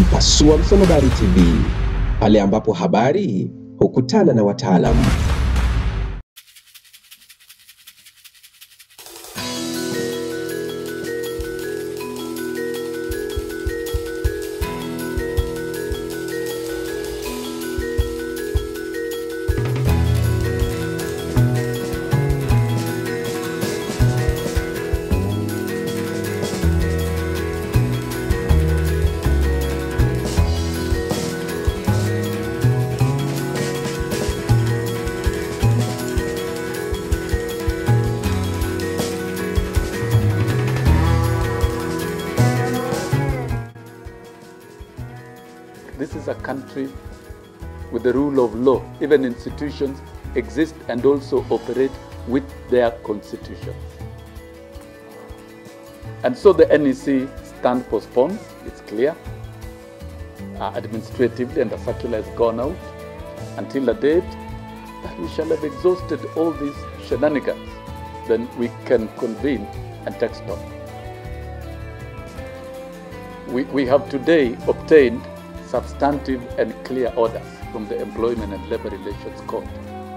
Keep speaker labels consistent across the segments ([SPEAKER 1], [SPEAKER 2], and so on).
[SPEAKER 1] Mpasua Msonobari TV, pale ambapo habari hukutana na wataalamu.
[SPEAKER 2] This is a country with the rule of law. Even institutions exist and also operate with their constitution. And so the NEC stand postponed, it's clear, administratively, and the circular has gone out until the date that we shall have exhausted all these shenanigans. Then we can convene and take stock. We have today obtained substantive and clear orders from the Employment and Labor Relations Court,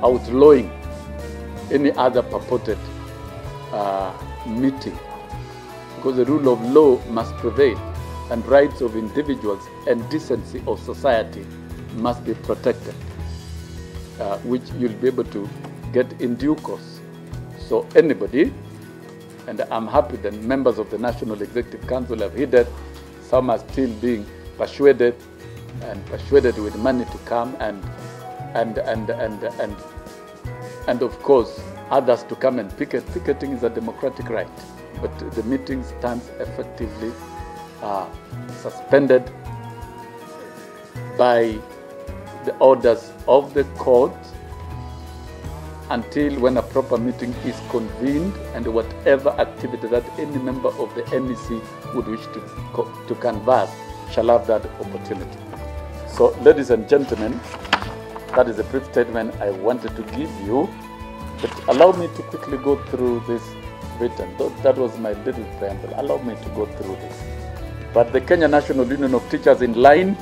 [SPEAKER 2] outlawing any other purported meeting, because the rule of law must prevail and rights of individuals and decency of society must be protected, which you'll be able to get in due course. So anybody, and I'm happy that members of the National Executive Council have heeded, some are still being persuaded with money to come, and of course others to come and picket. Picketing is a democratic right, but the meeting stands effectively suspended by the orders of the court until when a proper meeting is convened and whatever activity that any member of the NEC would wish to canvass shall have that opportunity. So, ladies and gentlemen, that is a brief statement I wanted to give you, but allow me to quickly go through this written. That was my little preamble. Allow me to go through this. But the Kenya National Union of Teachers, in line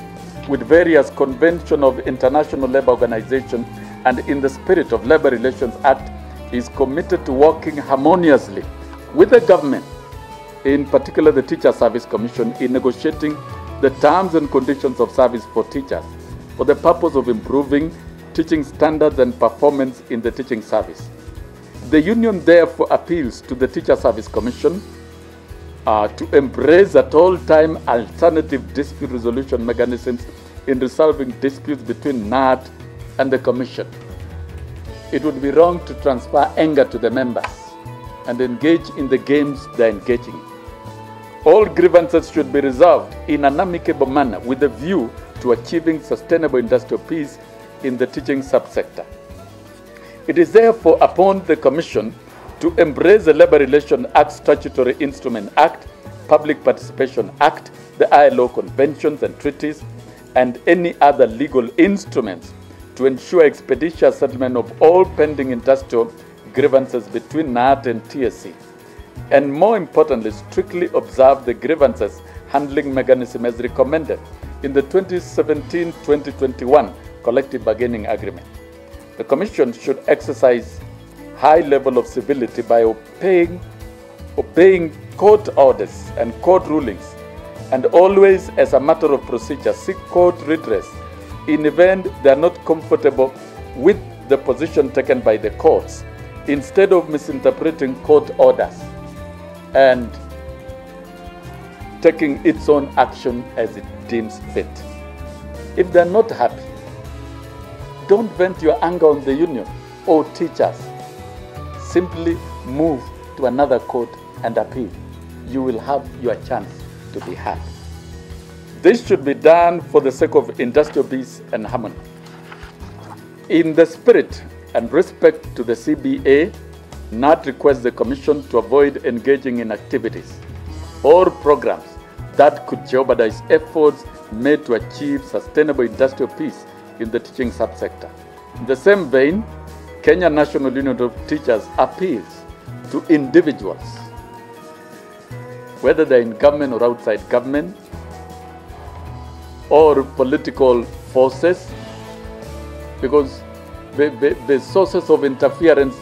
[SPEAKER 2] with various conventions of International Labour Organization and in the spirit of Labour Relations Act, is committed to working harmoniously with the government, in particular the Teacher Service Commission, in negotiating the terms and conditions of service for teachers for the purpose of improving teaching standards and performance in the teaching service. The union therefore appeals to the Teacher Service Commission to embrace at all time alternative dispute resolution mechanisms in resolving disputes between KNUT and the Commission. It would be wrong to transfer anger to the members and engage in the games they're engaging in. All grievances should be resolved in an amicable manner with a view to achieving sustainable industrial peace in the teaching subsector. It is therefore upon the Commission to embrace the Labour Relations Act, Statutory Instrument Act, Public Participation Act, the ILO conventions and treaties, and any other legal instruments to ensure expeditious settlement of all pending industrial grievances between KNUT and TSC. And more importantly, strictly observe the grievances handling mechanism as recommended in the 2017-2021 collective bargaining agreement. The Commission should exercise high level of civility by obeying court orders and court rulings, and always, as a matter of procedure, seek court redress in event they are not comfortable with the position taken by the courts, instead of misinterpreting court orders and taking its own action as it deems fit. If they're not happy, don't vent your anger on the union or teachers. Simply move to another court and appeal. You will have your chance to be heard. This should be done for the sake of industrial peace and harmony. In the spirit and respect to the CBA, KNUT requests the Commission to avoid engaging in activities or programs that could jeopardize efforts made to achieve sustainable industrial peace in the teaching subsector. In the same vein, Kenya National Union of Teachers appeals to individuals, whether they're in government or outside government, or political forces, because the sources of interference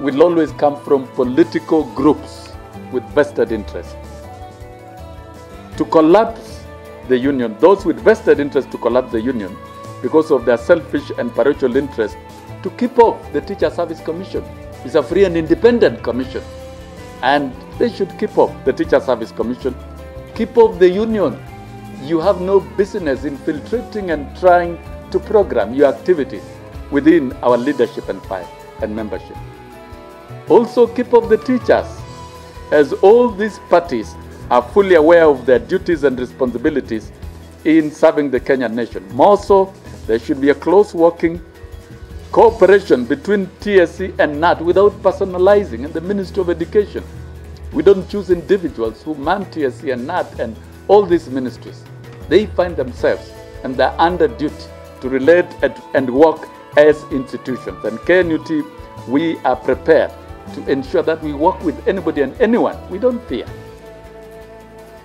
[SPEAKER 2] will always come from political groups with vested interest. To collapse the union, those with vested interest to collapse the union because of their selfish and parochial interest, to keep up the Teacher Service Commission. It's a free and independent commission, and they should keep up the Teacher Service Commission. Keep up the union. You have no business infiltrating and trying to program your activities within our leadership and membership. Also keep up the teachers, as all these parties are fully aware of their duties and responsibilities in serving the Kenyan nation. More so, there should be a close working cooperation between TSC and KNUT without personalizing in the Ministry of Education. We don't choose individuals who man TSC and KNUT and all these ministries. They find themselves and they're under duty to relate and work as institutions. And KNUT, we are prepared to ensure that we work with anybody and anyone. We don't fear.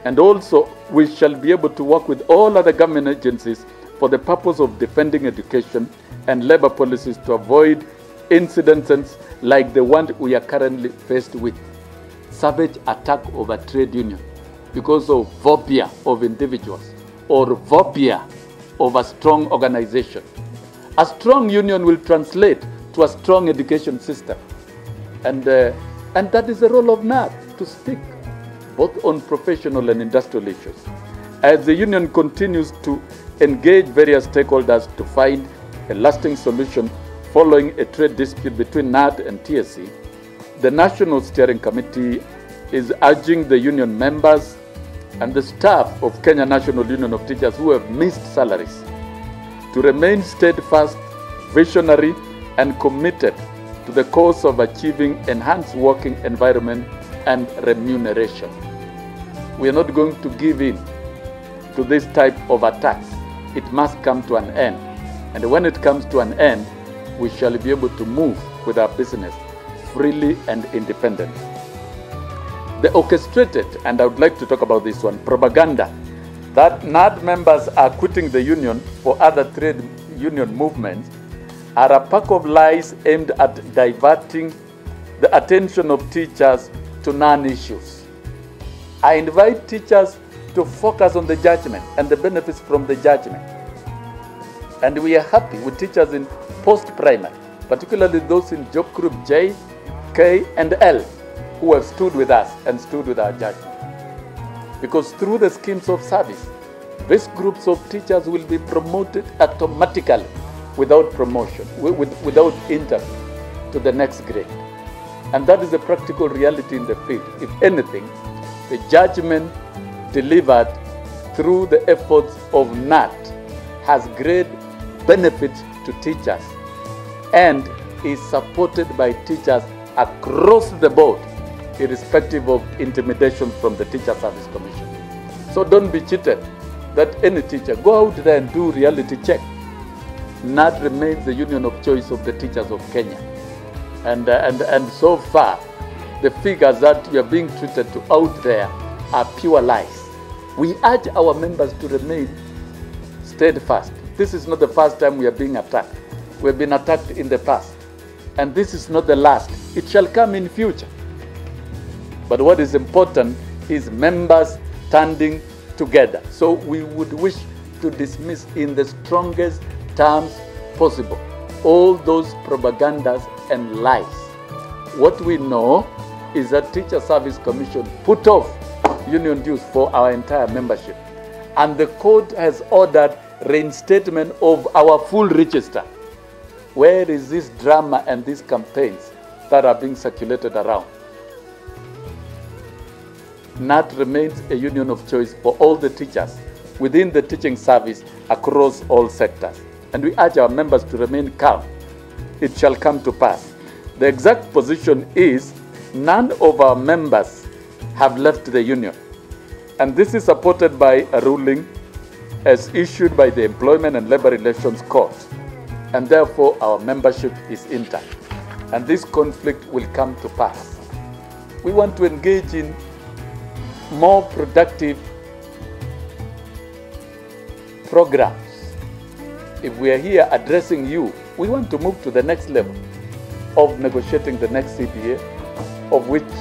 [SPEAKER 2] And also, we shall be able to work with all other government agencies for the purpose of defending education and labor policies to avoid incidences like the one we are currently faced with. Savage attack of a trade union because of phobia of individuals or phobia of a strong organization. A strong union will translate to a strong education system. And that is the role of KNUT, to speak both on professional and industrial issues. As the union continues to engage various stakeholders to find a lasting solution following a trade dispute between KNUT and TSC, the National Steering Committee is urging the union members and the staff of Kenya National Union of Teachers who have missed salaries to remain steadfast, visionary, and committed to the cause of achieving enhanced working environment and remuneration. We are not going to give in to this type of attacks. It must come to an end. And when it comes to an end, we shall be able to move with our business freely and independently. The orchestrated, and I would like to talk about this one, propaganda that KNUT members are quitting the union for other trade union movements are a pack of lies aimed at diverting the attention of teachers to non-issues. I invite teachers to focus on the judgment and the benefits from the judgment. And we are happy with teachers in post-primary, particularly those in job group J, K, and L, who have stood with us and stood with our judgment. Because through the schemes of service, these groups of teachers will be promoted automatically without promotion, without interview to the next grade. And that is the practical reality in the field. If anything, the judgment delivered through the efforts of KNUT has great benefits to teachers and is supported by teachers across the board, irrespective of intimidation from the Teacher Service Commission. So don't be cheated that any teacher, go out there and do reality check. KNUT remains the union of choice of the teachers of Kenya. And so far, the figures that we are being treated to out there are pure lies. We urge our members to remain steadfast. This is not the first time we are being attacked. We have been attacked in the past. And this is not the last. It shall come in future. But what is important is members standing together. So we would wish to dismiss in the strongest terms possible all those propagandas and lies. What we know is that Teacher Service Commission put off union dues for our entire membership. And the court has ordered reinstatement of our full register. Where is this drama and these campaigns that are being circulated around? KNUT remains a union of choice for all the teachers within the teaching service across all sectors. And we urge our members to remain calm. It shall come to pass. The exact position is none of our members have left the union. And this is supported by a ruling as issued by the Employment and Labor Relations Court. And therefore, our membership is intact. And this conflict will come to pass. We want to engage in more productive programs. If we are here addressing you, we want to move to the next level of negotiating the next CBA, of which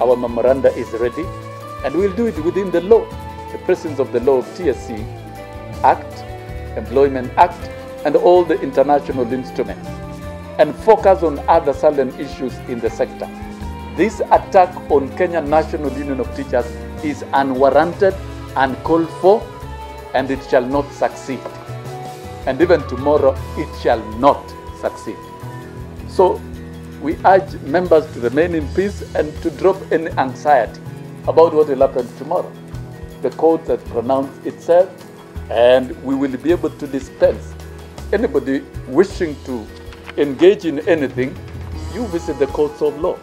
[SPEAKER 2] our memoranda is ready, and we'll do it within the law, the presence of the law of TSC Act, Employment Act, and all the international instruments, and focus on other salient issues in the sector. This attack on Kenya National Union of Teachers is unwarranted, uncalled for, and it shall not succeed. And even tomorrow, it shall not succeed. So we urge members to remain in peace and to drop any anxiety about what will happen tomorrow. The court has pronounced itself, and we will be able to dispense. Anybody wishing to engage in anything, you visit the courts of law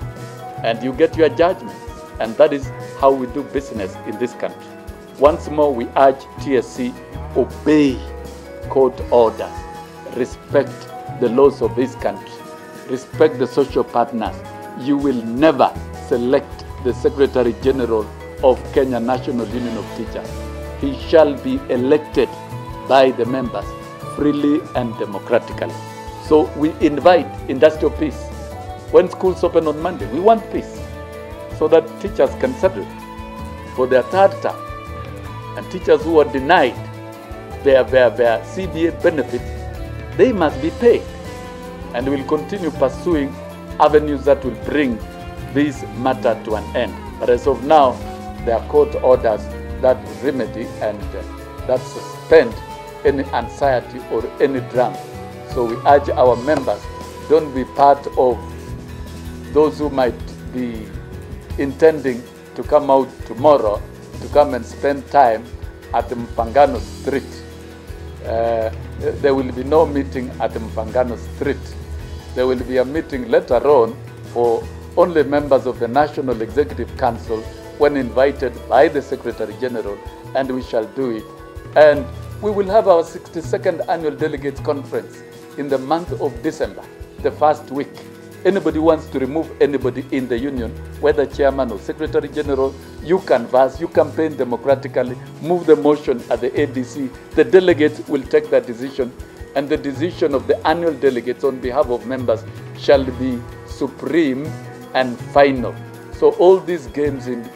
[SPEAKER 2] and you get your judgment. And that is how we do business in this country. Once more, we urge TSC, obey court orders, respect the laws of this country, respect the social partners. You will never select the Secretary General of Kenya National Union of Teachers. He shall be elected by the members freely and democratically. So we invite industrial peace. When schools open on Monday, we want peace so that teachers can settle for their third term. And teachers who are denied their CBA benefits, they must be paid. And we'll continue pursuing avenues that will bring this matter to an end. But as of now, there are court orders that remedy and that suspend any anxiety or any drama. So we urge our members, don't be part of those who might be intending to come out tomorrow to come and spend time at Mpangano Street. There will be no meeting at Mpangano Street. There will be a meeting later on for only members of the National Executive Council when invited by the Secretary General, and we shall do it. And we will have our 62nd Annual Delegates Conference in the month of December, the first week. Anybody wants to remove anybody in the union, whether chairman or secretary general, you canvass, you campaign democratically, move the motion at the ADC. The delegates will take that decision, and the decision of the annual delegates on behalf of members shall be supreme and final. So all these games in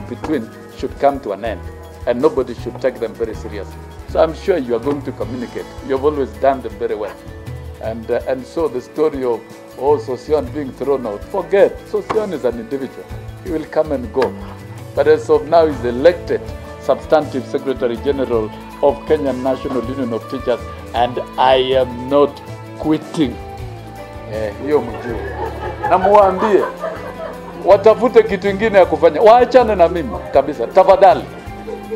[SPEAKER 2] between should come to an end, and nobody should take them very seriously. So I'm sure you are going to communicate. You have always done them very well. And so the story of Sossion being thrown out, forget. Sossion is an individual. He will come and go. But as of now, he's elected substantive Secretary General of Kenya National Union of Teachers, and I am not quitting. Hiyo mjue. Na muambie watafute kitu ingine ya kufanya. Waachane na mimi kabisa. Tafadhali.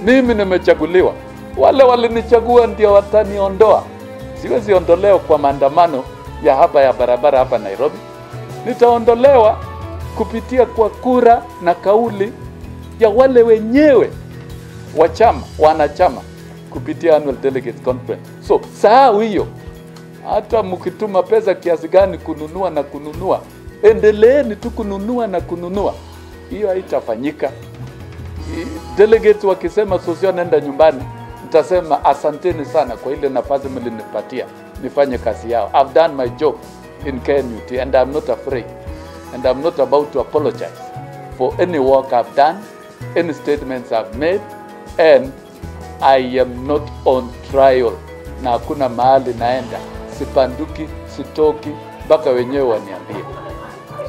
[SPEAKER 2] Mimi nimechaguliwa. Wale walinichagua ndio wataniondoa. Siwezi ondolewa kwa maandamano ya hapa ya barabara hapa Nairobi. Nitaondolewa kupitia kwa kura na kauli ya wale wenyewe wa chama, wanachama, kupitia Annual Delegates Conference. So, sahau hiyo. Hata mkituma pesa kiasi gani kununua na kununua, endeleeni tu kununua na kununua. Hiyo haitafanyika. Delegates wakisema Sossion naenda nyumbani, nitasema asanteni sana kwa ile nafasi mlinipatia nifanye kazi yao. I've done my job in KNUT and I'm not afraid. And I'm not about to apologize for any work I've done, any statements I've made, and I am not on trial. Na hakuna mahali naenda, sibanduki, sitoki, mpaka wenyewe waniambie.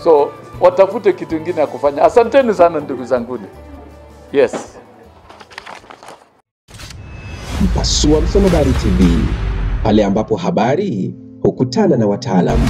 [SPEAKER 2] So, watafute kitu kingine ya kufanya. Asanteni sana ndugu zanguni. Yes.
[SPEAKER 1] Pasua Msonobari TV, pale ambapo habari hukutana na wataalamu.